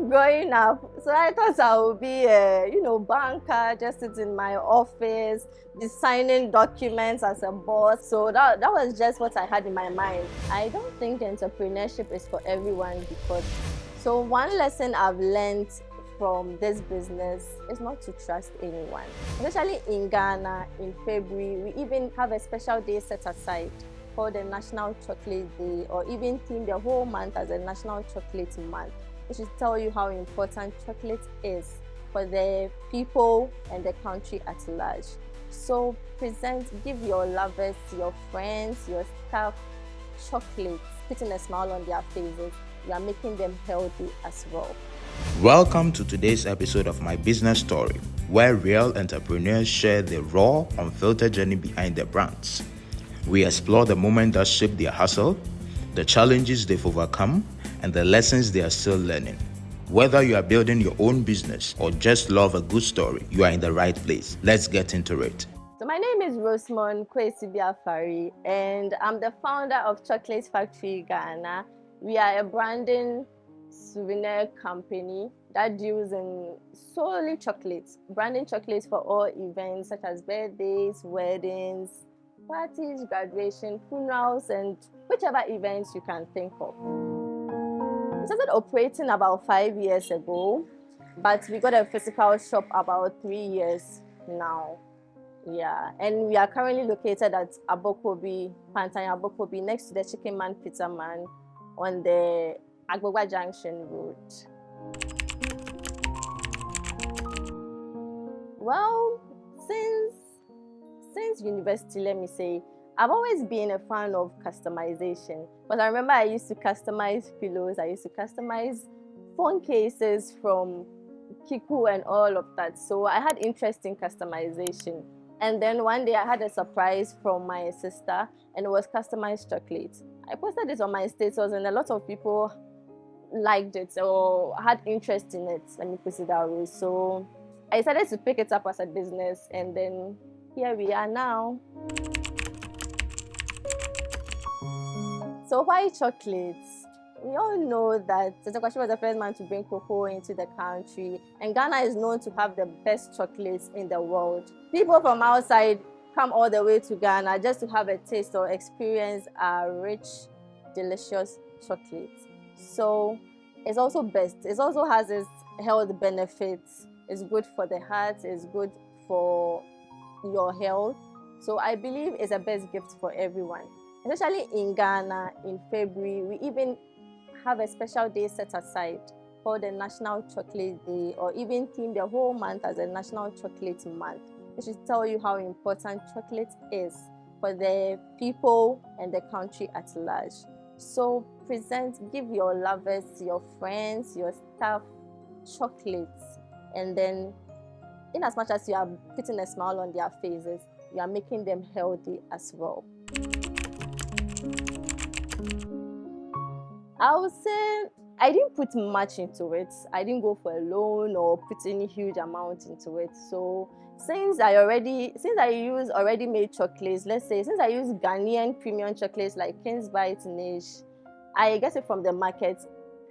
growing up. So I thought I would be a, banker, just sit in my office, be signing documents as a boss. So that was just what I had in my mind. I don't think entrepreneurship is for everyone because, so one lesson I've learned from this business is not to trust anyone. Especially in Ghana, in February, we even have a special day set aside called the National Chocolate Day, or even theme the whole month as a National Chocolate Month, which should tell you how important chocolate is for the people and the country at large. So give your lovers, your friends, your staff chocolates, putting a smile on their faces. You are making them healthy as well. Welcome to today's episode of My Business Story, where real entrepreneurs share the raw, unfiltered journey behind their brands. We explore the moment that shaped their hustle, the challenges they've overcome, and the lessons they are still learning. Whether you are building your own business or just love a good story, you are in the right place. Let's get into it. So my name is Rosemond Kwesibea Afari, and I'm the founder of Chocolate Factory Ghana. We are a branding souvenir company that deals in solely chocolates, branding chocolates for all events such as birthdays, weddings, parties, graduation, funerals, and whichever events you can think of. We started operating about 5 years ago, but we got a physical shop about 3 years now. Yeah, and we are currently located at Abokobi, Pantan Abokobi, next to the Chicken Man Pizza Man on the Agbogba Junction Road. Well, since university, let me say, I've always been a fan of customization. But I remember I used to customize pillows, I used to customize phone cases from Kiku and all of that. So I had interest in customization. And then one day I had a surprise from my sister, and it was customized chocolate. I posted it on my status, and a lot of people liked it or had interest in it. Let me put it that way. So I decided to pick it up as a business, and then here we are now. So why chocolates? We all know that Tete Kwasi was the first man to bring cocoa into the country, and Ghana is known to have the best chocolates in the world. People from outside come all the way to Ghana just to have a taste or experience our rich, delicious chocolates. So it's also best. It also has its health benefits. It's good for the heart. It's good for your health. So I believe it's the best gift for everyone. Especially in Ghana, in February, we even have a special day set aside called the National Chocolate Day, or even theme the whole month as a National Chocolate Month, which should tell you how important chocolate is for the people and the country at large. So give your lovers, your friends, your staff chocolates, and then in as much as you are putting a smile on their faces, you are making them healthy as well. I would say I didn't put much into it. I didn't go for a loan or put any huge amount into it. So since I use already made chocolates, let's say since I use Ghanaian premium chocolates like King's Bite Niche, I get it from the market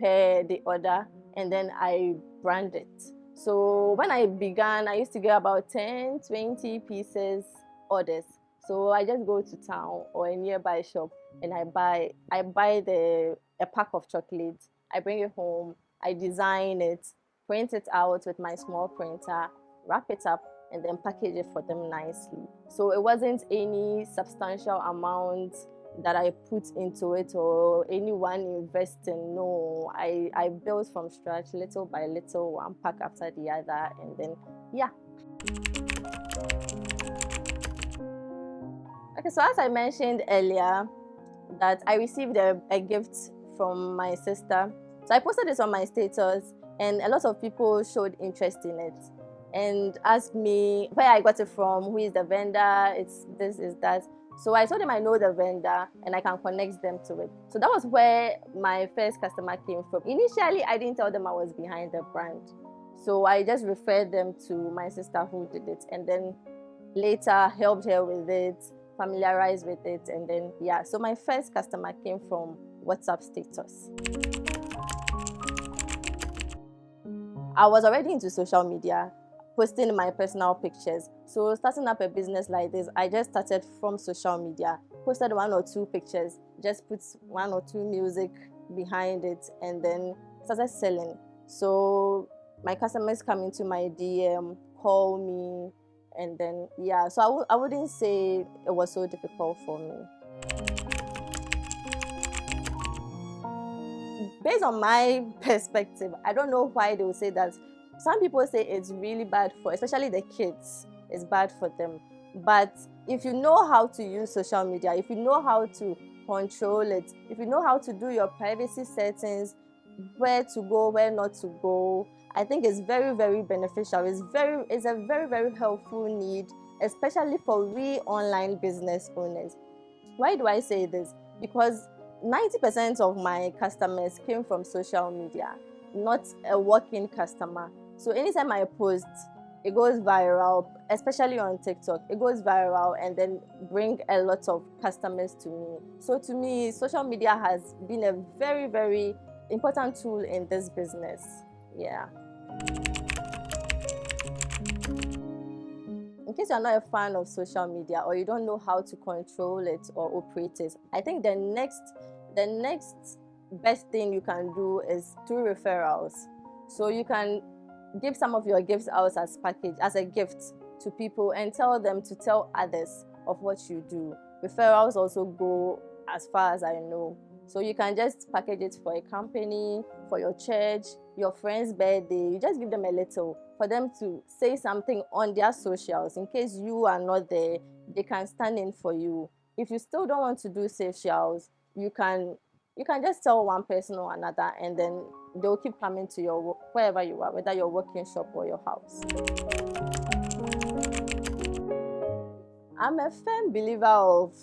per the order, and then I brand it. So when I began, I used to get about 10, 20 pieces orders. So I just go to town or a nearby shop and I buy a pack of chocolates. I bring it home, I design it, print it out with my small printer, wrap it up, and then package it for them nicely. So it wasn't any substantial amount that I put into it or anyone investing. No, I built from scratch, little by little, one pack after the other, and then yeah. Okay, so as I mentioned earlier, that I received a gift from my sister. So I posted this on my status, and a lot of people showed interest in it and asked me where I got it from, who is the vendor, it's this, is that. So I told them I know the vendor and I can connect them to it. So that was where my first customer came from. Initially, I didn't tell them I was behind the brand. So I just referred them to my sister who did it, and then later helped her with it, familiarized with it, and then yeah. So my first customer came from WhatsApp status. I was already into social media, posting my personal pictures. So starting up a business like this, I just started from social media, posted 1 or 2 pictures, just put 1 or 2 music behind it, and then started selling. So my customers come into my DM, call me, and then yeah. So I wouldn't say it was so difficult for me. Based on my perspective, I don't know why they would say that. Some people say it's really bad for, especially the kids, it's bad for them. But if you know how to use social media, if you know how to control it, if you know how to do your privacy settings, where to go, where not to go, I think it's very, very beneficial. It's a very, very helpful need, especially for we online business owners. Why do I say this? Because 90% of my customers came from social media, not a walk-in customer. So anytime I post, it goes viral, especially on TikTok. It goes viral and then bring a lot of customers to me. So to me, social media has been a very, very important tool in this business. Yeah. In case you're not a fan of social media or you don't know how to control it or operate it, I think the next best thing you can do is through referrals. So you can give some of your gifts out as a gift to people and tell them to tell others of what you do. Referrals also go as far as I know. So you can just package it for a company, for your church, your friend's birthday. You just give them a little for them to say something on their socials. In case you are not there, they can stand in for you. If you still don't want to do socials, you can just tell one person or another, and then they'll keep coming to your work, wherever you are, whether your working shop or your house. I'm a firm believer of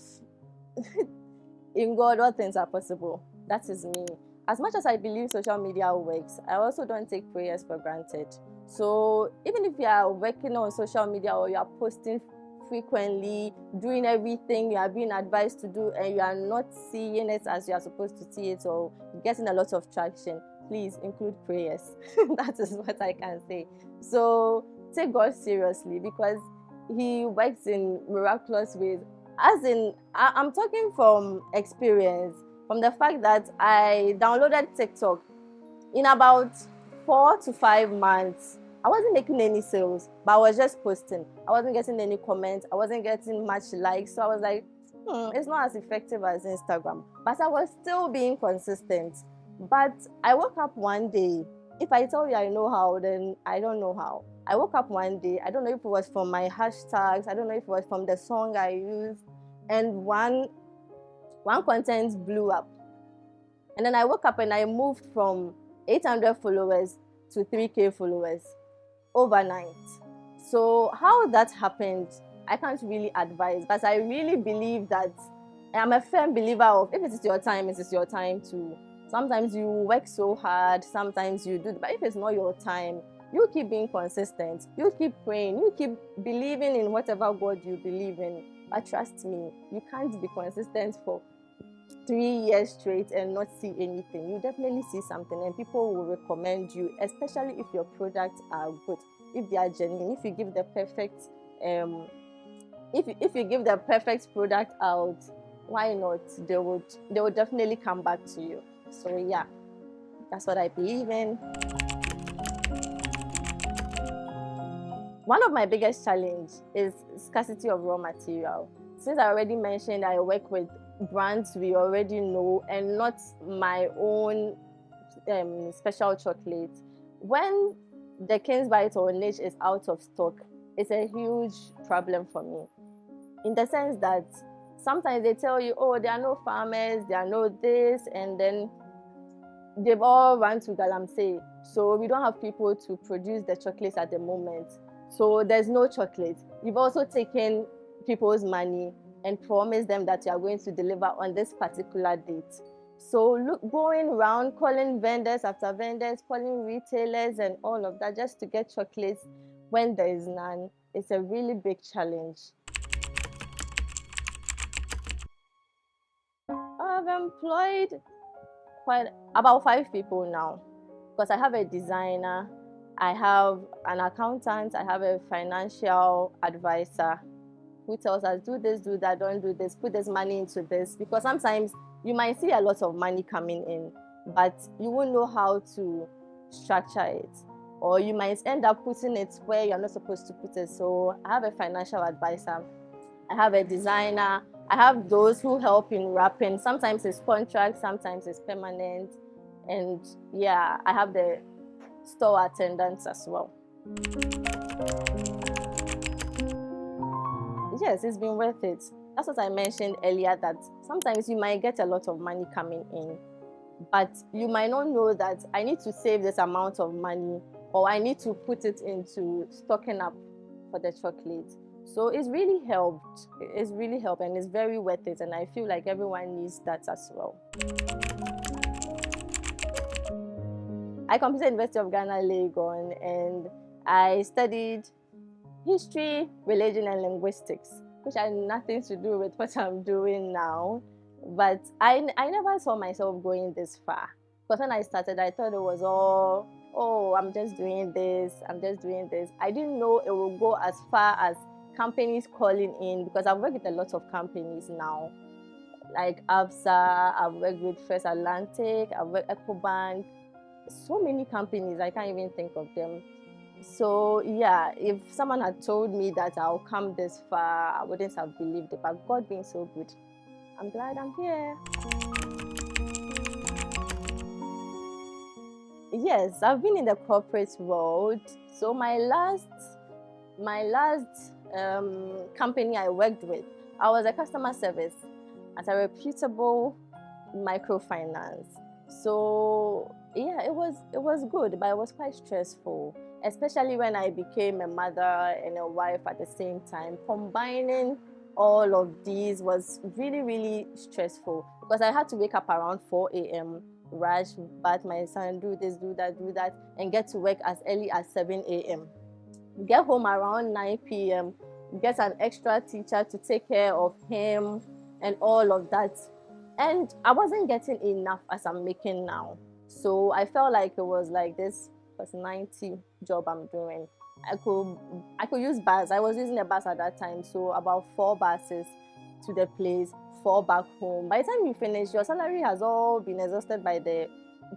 in God, all things are possible. That is me. As much as I believe social media works, I also don't take prayers for granted. So even if you are working on social media or you are posting frequently, doing everything you are being advised to do, and you are not seeing it as you are supposed to see it or getting a lot of traction, please include prayers. That is what I can say. So take God seriously, because He works in miraculous ways. As in, I'm talking from experience, from the fact that I downloaded TikTok in about 4 to 5 months. I wasn't making any sales, but I was just posting. I wasn't getting any comments. I wasn't getting much likes. So I was like, it's not as effective as Instagram. But I was still being consistent. But I woke up one day. If I tell you I know how, then I don't know how. I woke up one day. I don't know if it was from my hashtags. I don't know if it was from the song I used. And one content blew up. And then I woke up and I moved from 800 followers to 3K followers overnight. So how that happened, I can't really advise, but I really believe that I'm a firm believer of, if it is your time, it is your time too. Sometimes you work so hard, sometimes you do, but if it's not your time, you keep being consistent, you keep praying, you keep believing in whatever God you believe in. But trust me, you can't be consistent for 3 years straight and not see anything. You definitely see something, and people will recommend you, especially if your products are good, if they are genuine, if you give the perfect if you give the perfect product out, why not? They would definitely come back to you. So yeah, that's what I believe in. One of my biggest challenge is scarcity of raw material. Since I already mentioned, I work with brands we already know and not my own special chocolate. When the King's Bite or Niche is out of stock, it's a huge problem for me. In the sense that sometimes they tell you, oh, there are no farmers, there are no this, and then they've all run to Galamsey. So we don't have people to produce the chocolates at the moment. So there's no chocolate. You've also taken people's money and promised them that you are going to deliver on this particular date. So going around calling vendors after vendors, calling retailers and all of that just to get chocolates when there is none, it's a really big challenge. I've employed about 5 people now, because I have a designer, I have an accountant, I have a financial advisor who tells us, do this, do that, don't do this, put this money into this. Because sometimes you might see a lot of money coming in, but you won't know how to structure it. Or you might end up putting it where you're not supposed to put it. So I have a financial advisor, I have a designer, I have those who help in wrapping. Sometimes it's contract, sometimes it's permanent. And yeah, I have the store attendants as well. Yes, it's been worth it. That's what I mentioned earlier, that sometimes you might get a lot of money coming in, but you might not know that I need to save this amount of money, or I need to put it into stocking up for the chocolate. So it's really helped. It's really helped, and it's very worth it. And I feel like everyone needs that as well. I completed University of Ghana, Legon, and I studied history, religion, and linguistics, which had nothing to do with what I'm doing now. But I never saw myself going this far. Because when I started, I thought it was all, oh, I'm just doing this, I'm just doing this. I didn't know it would go as far as companies calling in, because I've worked with a lot of companies now, like ABSA, I've worked with First Atlantic, I've worked with EcoBank, so many companies, I can't even think of them. So yeah, if someone had told me that I'll come this far, I wouldn't have believed it. But God being so good, I'm glad I'm here. Yes, I've been in the corporate world. So my last company I worked with, I was a customer service at a reputable microfinance. So yeah, it was good, but it was quite stressful, especially when I became a mother and a wife at the same time. Combining all of these was really, really stressful, because I had to wake up around 4 a.m., rush, bath my son, do this, do that, and get to work as early as 7 a.m. Get home around 9 p.m., get an extra teacher to take care of him and all of that. And I wasn't getting enough as I'm making now. So I felt like it was like this was 90 job I'm doing. I could use bus. I was using a bus at that time, so about 4 buses to the place, 4 back home. By the time you finish, your salary has all been exhausted by the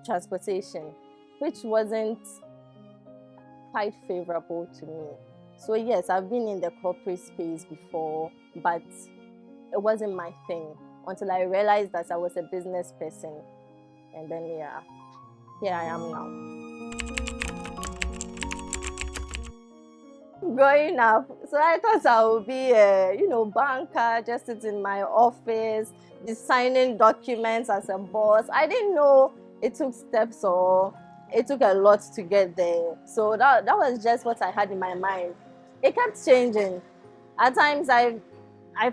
transportation, which wasn't quite favorable to me. So yes, I've been in the corporate space before, but it wasn't my thing until I realized that I was a business person. And then yeah, here I am now. Growing up, so I thought I would be a banker, just sit in my office, be signing documents as a boss. I didn't know it took steps, or it took a lot to get there. So that was just what I had in my mind. It kept changing. At times I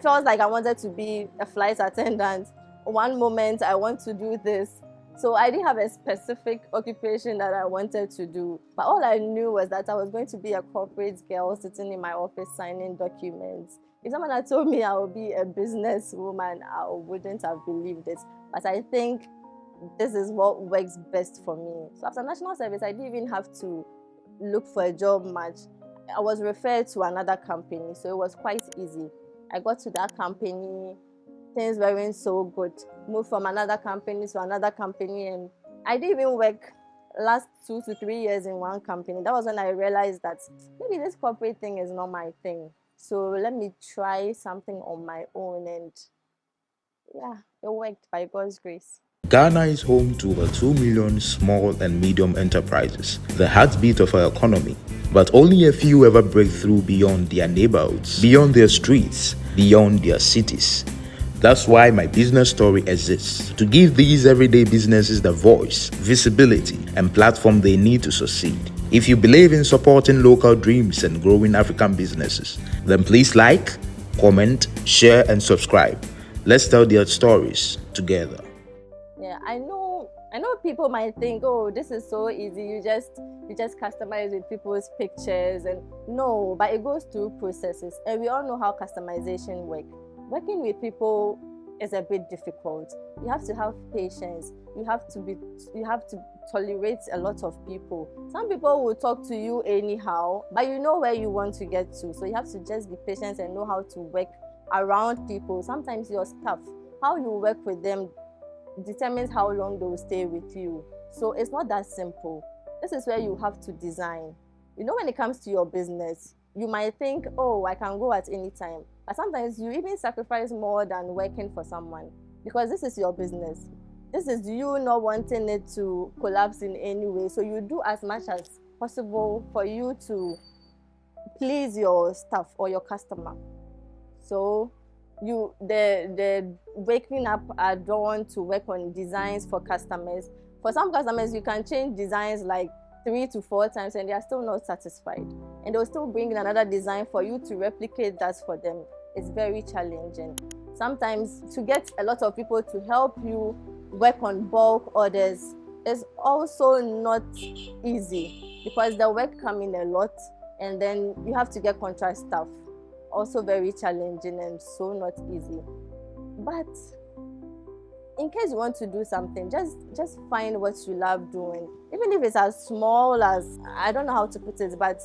felt like I wanted to be a flight attendant. One moment I want to do this. So I didn't have a specific occupation that I wanted to do. But all I knew was that I was going to be a corporate girl sitting in my office signing documents. If someone had told me I would be a businesswoman, I wouldn't have believed it. But I think this is what works best for me. So after national service, I didn't even have to look for a job much. I was referred to another company, so it was quite easy. I got to that company, things weren't so good. Moved from another company to another company, and I didn't even work last 2 to 3 years in one company. That was when I realized that maybe this corporate thing is not my thing. So let me try something on my own, and yeah, it worked by God's grace. Ghana is home to over 2 million small and medium enterprises, the heartbeat of our economy. But only a few ever break through beyond their neighborhoods, beyond their streets, beyond their cities. That's why my business story exists, to give these everyday businesses the voice, visibility, and platform they need to succeed. If you believe in supporting local dreams and growing African businesses, then please like, comment, share, and subscribe. Let's tell their stories together. Yeah, I know people might think, oh, this is so easy. You just customize with people's pictures, and no, but it goes through processes, and we all know how customization works. Working with people is a bit difficult. You have to have patience. You have to tolerate a lot of people. Some people will talk to you anyhow, but you know where you want to get to. So you have to just be patient and know how to work around people. Sometimes your staff, how you work with them determines how long they will stay with you. So it's not that simple. This is where you have to design. When it comes to your business, you might think, oh, I can go at any time. But sometimes you even sacrifice more than working for someone, because this is your business. This is you not wanting it to collapse in any way. So you do as much as possible for you to please your staff or your customer. So the waking up at dawn to work on designs for customers. For some customers, you can change designs like 3 to 4 times and they are still not satisfied. And they'll still bring in another design for you to replicate that for them. It's very challenging. Sometimes to get a lot of people to help you work on bulk orders is also not easy, because the work comes in a lot and then you have to get contract staff. Also very challenging and so not easy. But in case you want to do something, just find what you love doing. Even if it's as small as, I don't know how to put it, but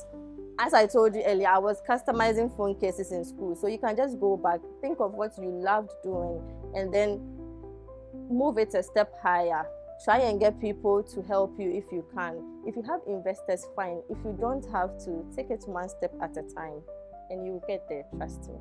as I told you earlier, I was customizing phone cases in school. So you can just go back, think of what you loved doing, and then move it a step higher. Try and get people to help you if you can. If you have investors, fine. If you don't have to, take it one step at a time and you will get there, trust me.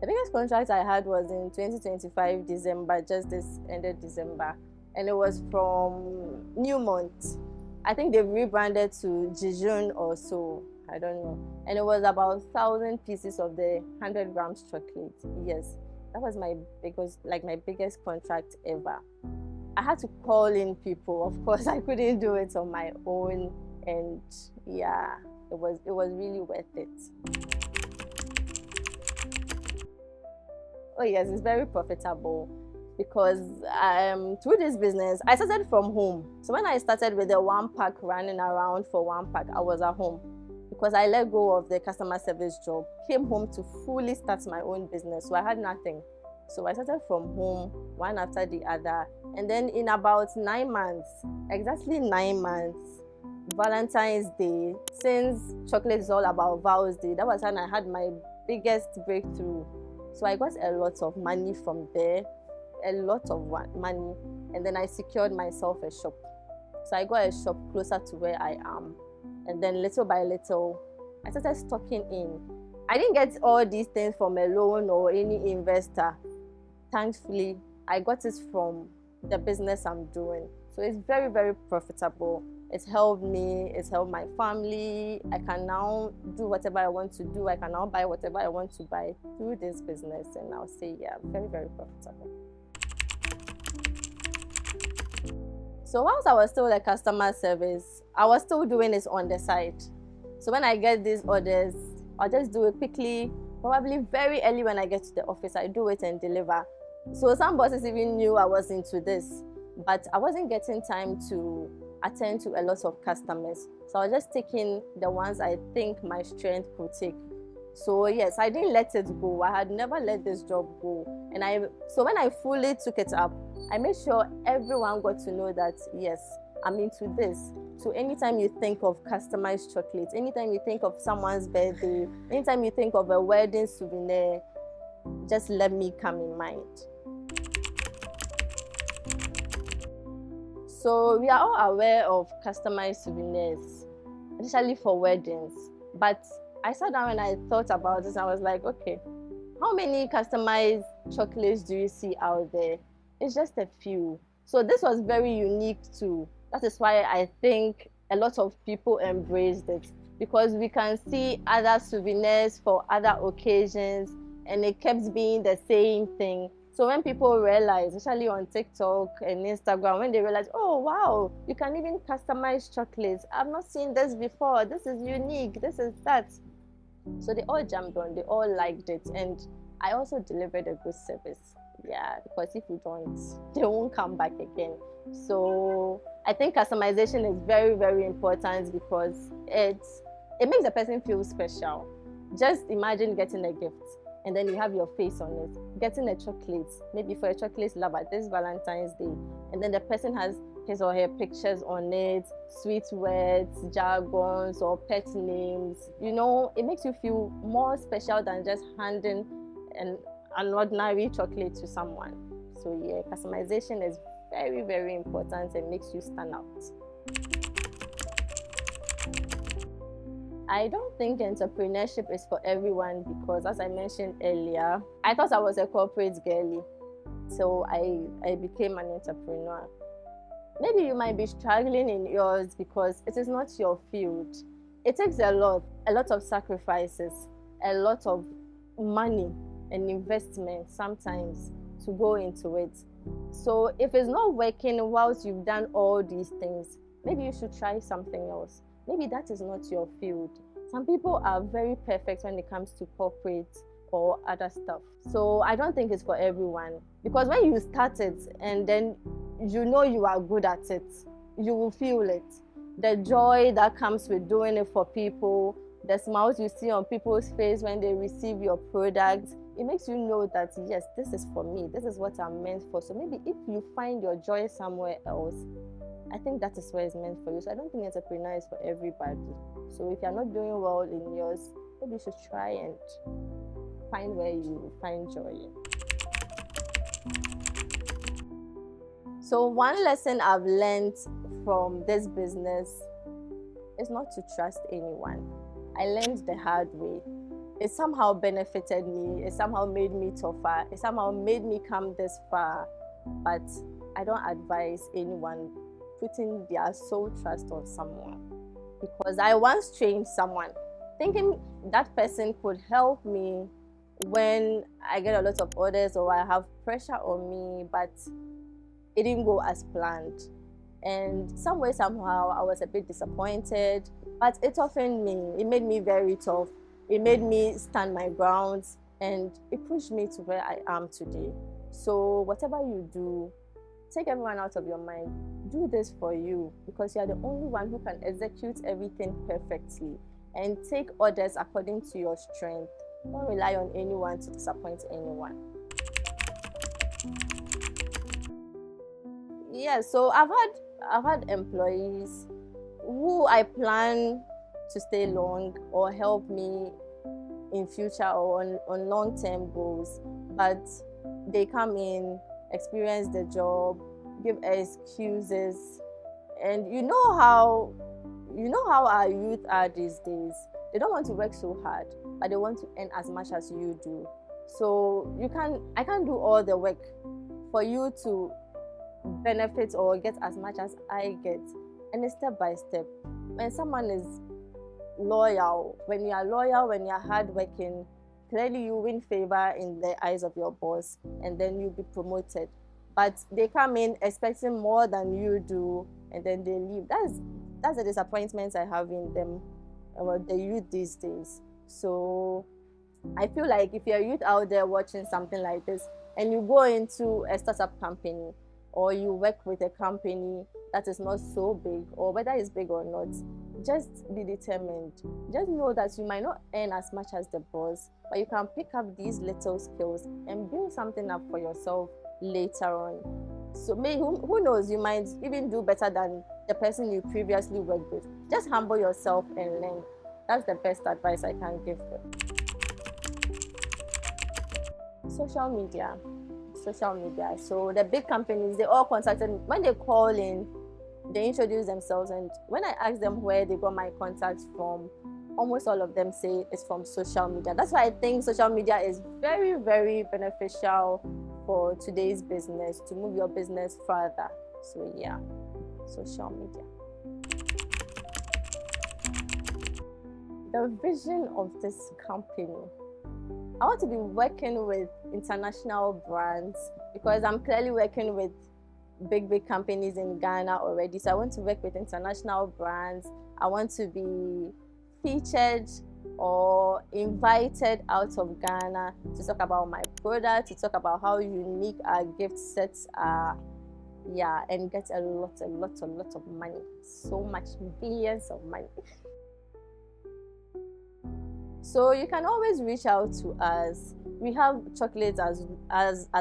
The biggest contract I had was in 2025 December, just this ended December, and it was from Newmont. I think they've rebranded to Jejun or so, I don't know. And it was about 1,000 pieces of the 100 grams chocolate. Yes, that was my biggest contract ever. I had to call in people. Of course, I couldn't do it on my own, and yeah, it was really worth it. Oh yes, it's very profitable, because through this business, I started from home. So when I started with the 1 pack running around for 1 pack, I was at home because I let go of the customer service job, came home to fully start my own business. So I had nothing. So I started from home, one after the other. And then in about 9 months, exactly 9 months, Valentine's Day, since chocolate is all about Val's Day, that was when I had my biggest breakthrough. So I got a lot of money from there, a lot of money, and then I secured myself a shop. So I got a shop closer to where I am, and then little by little, I started stocking in. I didn't get all these things from a loan or any investor. Thankfully, I got it from the business I'm doing. So it's very, very profitable. It's helped me, it's helped my family. I can now do whatever I want to do. I can now buy whatever I want to buy through this business. And I'll say, yeah, very, very profitable. So once I was still a customer service, I was still doing this on the side. So when I get these orders, I'll just do it quickly, probably very early when I get to the office. I do it and deliver. So some bosses even knew I was into this, but I wasn't getting time to attend to a lot of customers. So I was just taking the ones I think my strength could take. So yes, I didn't let it go. I had never let this job go. So when I fully took it up, I made sure everyone got to know that yes, I'm into this. So anytime you think of customized chocolates, anytime you think of someone's birthday, anytime you think of a wedding souvenir, just let me come in mind. So we are all aware of customized souvenirs, especially for weddings. But I sat down and I thought about this. I was like, okay, how many customized chocolates do you see out there? It's just a few. So this was very unique too. That is why I think a lot of people embraced it, because we can see other souvenirs for other occasions and it kept being the same thing. So when people realize, especially on TikTok and Instagram, when they realize, oh wow, you can even customize chocolates. I've not seen this before. This is unique. This is that. So they all jumped on. They all liked it. And I also delivered a good service. Yeah, because if you don't, they won't come back again. So I think customization is very, very important because it makes the person feel special. Just imagine getting a gift and then you have your face on it. Getting a chocolate, maybe for a chocolate lover this Valentine's Day, and then the person has his or her pictures on it, sweet words, jargons, or pet names. It makes you feel more special than just handing an ordinary chocolate to someone. So yeah, customization is very, very important and makes you stand out. I don't think entrepreneurship is for everyone because, as I mentioned earlier, I thought I was a corporate girly. So I became an entrepreneur. Maybe you might be struggling in yours because it is not your field. It takes a lot of sacrifices, a lot of money and investment sometimes to go into it. So if it's not working whilst you've done all these things, maybe you should try something else. Maybe that is not your field. Some people are very perfect when it comes to corporate or other stuff. So I don't think it's for everyone. Because when you start it and then you are good at it, you will feel it. The joy that comes with doing it for people, the smiles you see on people's face when they receive your product, it makes you know that yes, this is for me, this is what I'm meant for. So maybe if you find your joy somewhere else, I think that is where it's meant for you. So I don't think entrepreneur is for everybody. So if you're not doing well in yours, maybe you should try and find where you find joy in. So one lesson I've learned from this business is not to trust anyone. I learned the hard way. It somehow benefited me. It somehow made me tougher. It somehow made me come this far. But I don't advise anyone putting their sole trust on someone. Because I once trained someone thinking that person could help me when I get a lot of orders or I have pressure on me, but it didn't go as planned. And some way, somehow, I was a bit disappointed, but it toughened me. It made me very tough. It made me stand my ground, and it pushed me to where I am today. So whatever you do, take everyone out of your mind. Do this for you because you are the only one who can execute everything perfectly and take orders according to your strength. Don't rely on anyone to disappoint anyone. Yeah, so I've had employees who I plan to stay long or help me in future or on long-term goals, but they come in, experience the job, give excuses, and you know how our youth are these days. They don't want to work so hard, but they want to earn as much as you do. So I can't do all the work for you to benefit or get as much as I get. And it's step by step. When someone is loyal, when you are hardworking, clearly you win favor in the eyes of your boss and then you'll be promoted. But they come in expecting more than you do and then they leave. That's the disappointments I have in them, the youth these days. So I feel like if you're a youth out there watching something like this and you go into a startup company or you work with a company that is not so big, or whether it's big or not, just be determined. Just know that you might not earn as much as the boss, but you can pick up these little skills and build something up for yourself later on. So who knows, you might even do better than the person you previously worked with. Just humble yourself and learn. That's the best advice I can give them. Social media. So the big companies, they all contacted me. When they call in, they introduce themselves, and when I ask them where they got my contacts from, almost all of them say it's from social media. That's why I think social media is very, very beneficial for today's business, to move your business further. So yeah, social media. The vision of this company. I want to be working with international brands because I'm clearly working with big companies in Ghana already. So I want to work with international brands. I want to be featured or invited out of Ghana to talk about my product, to talk about how unique our gift sets are. Yeah, and get a lot of money. So much, billions of money. So you can always reach out to us. We have chocolates as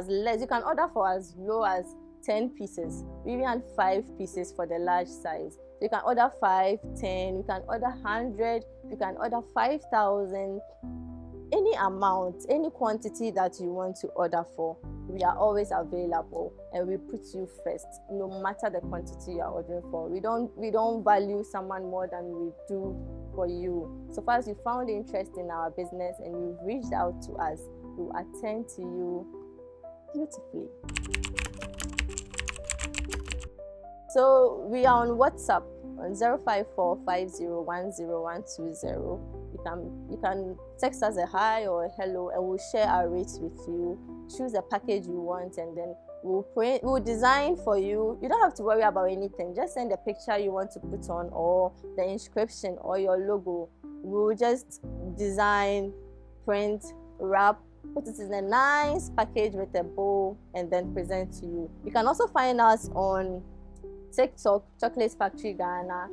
less. You can order for as low as 10 pieces. We even had 5 pieces for the large size. So you can order 5, 10, you can order 100, you can order 5,000. Any amount, any quantity that you want to order for, we are always available, and we put you first, no matter the quantity you are ordering for. We don't value someone more than we do for you. So far as you found interest in our business and you've reached out to us, we will attend to you beautifully. So we are on WhatsApp on 05450101120. You can text us a hi or a hello, and we'll share our rates with you. Choose a package you want, and then we'll design for you. You don't have to worry about anything. Just send the picture you want to put on, or the inscription, or your logo. We'll just design, print, wrap, put it in a nice package with a bow, and then present to you. You can also find us on TikTok, Chocolate Factory Ghana,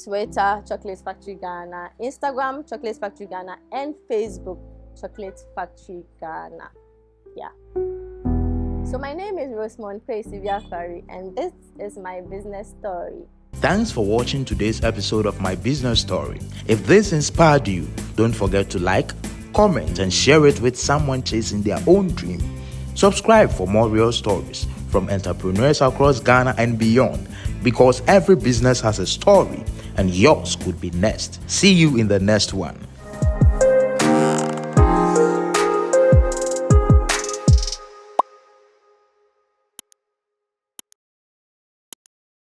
Twitter, Chocolate Factory Ghana, Instagram, Chocolate Factory Ghana, and Facebook, Chocolate Factory Ghana. Yeah. So my name is Rosemond Kwesibea Afari, and this is my business story. Thanks for watching today's episode of My Business Story. If this inspired you, don't forget to like, comment, and share it with someone chasing their own dream. Subscribe for more real stories from entrepreneurs across Ghana and beyond, because every business has a story, and yours could be next. See you in the next one.